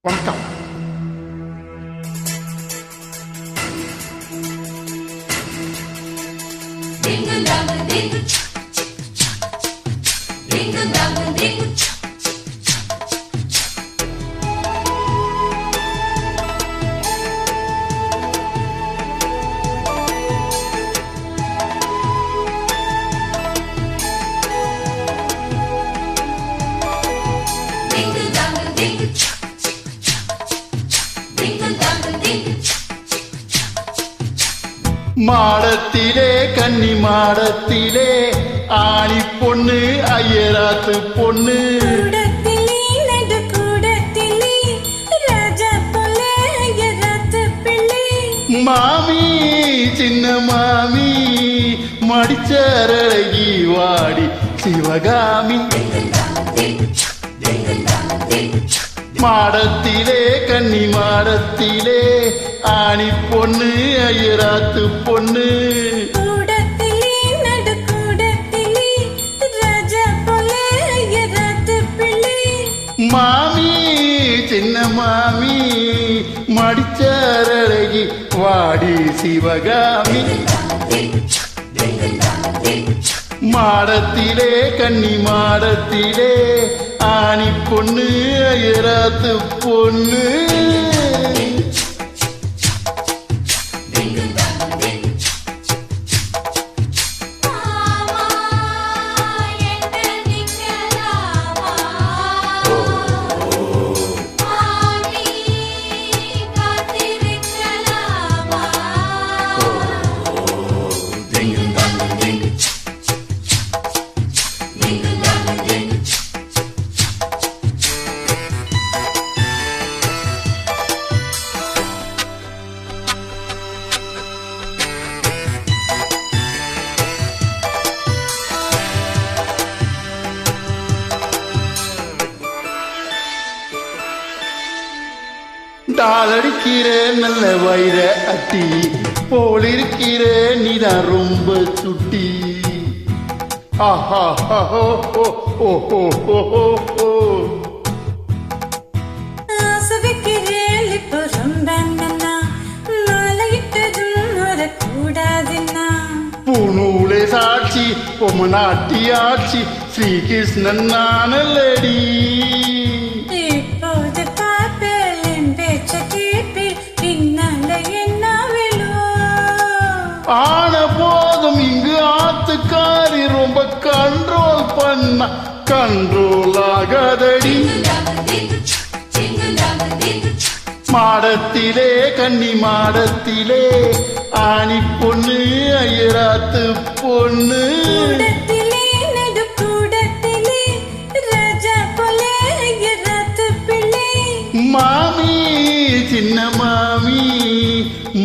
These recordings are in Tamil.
வணக்கம். மாடத்திலே கன்னி மாடத்திலே ஆணி பொண்ணு ஐயராத்து பொண்ணு மாமி சின்ன மாமி மடிச்சரழகி வாடி சிவகாமி மாடத்திலே கன்னி மாடத்திலே ஆணி பொண்ணு ஐயராத்து பொண்ணு மாமி சின்ன மாமி மடிச்சரழகி வாடி சிவகாமி மாடத்திலே கன்னி மாடத்திலே ஆணி பொண்ணு ஐயராத்து பொண்ணு டாலடிக்கிற நல்ல வயிற அட்டி போலிருக்கிற நீதான் ரொம்ப சுட்டி. ஆஹா ஓ ஓ ஓ ஓ ஓ பூநூலே சாட்சி பொம்மநாட்டி ஆட்சி ஸ்ரீகிருஷ்ணன் நானல்லடி. ஆன போதும் இங்கு ஆத்துக்காரி ரொம்ப கண்ட்ரோல் பண்ண கண்ட்ரோல் ஆகாதடி. மாடத்திலே கன்னி மாடத்திலே ஆணி பொண்ணு ஐயராத்து பொண்ணு மாமி சின்ன மாமி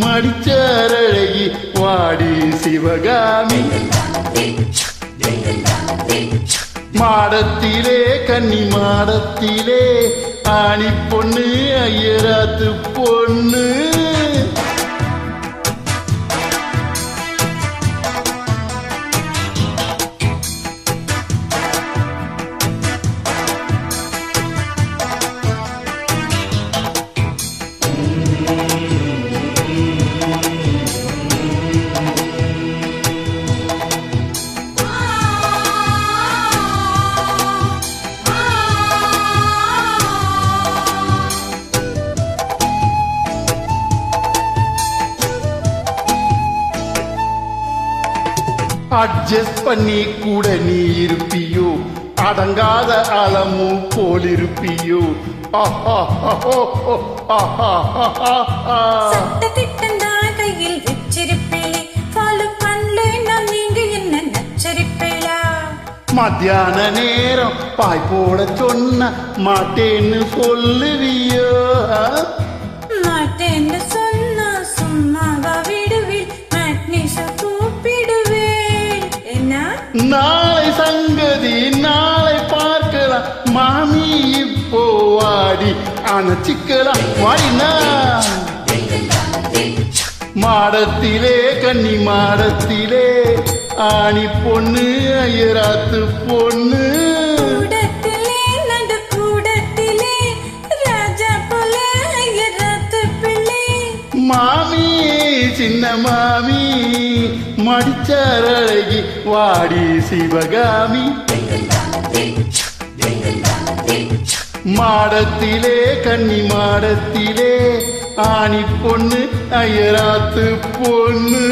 மடிச்சரழகி வாடி சிவகாமி மாடத்திலே கன்னி மாடத்திலே ஆணி பொண்ணு ஐயராத்து பொண்ணு. அட்ஜஸ்ட் பண்ணி கூட நீ இருப்பியோ அடங்காத அளமும் போலிருப்பியோ. மத்தியான நேரம் பாய் போட சொன்ன மாட்டேன்னு சொல்லுவியோ. மாட்டேன்னு சொன்னா சும்மாவா விடுவில் நாளை சங்கதி நாளை பார்க்கலாம் மாமி இப்போ வாடி அணைச்சிக்கலாம் வாடினா. மாடத்திலே கன்னி மாடத்திலே ஆணி பொண்ணு ஐயராத்து பொண்ணு கூடத்திலே நடு கூடத்திலே ராஜா போல சின்ன மாமி மடிச்சார் அழகி வாடி சிவகாமி மாடத்திலே கன்னி மாடத்திலே ஆணி பொண்ணு அயராத்து பொண்ணு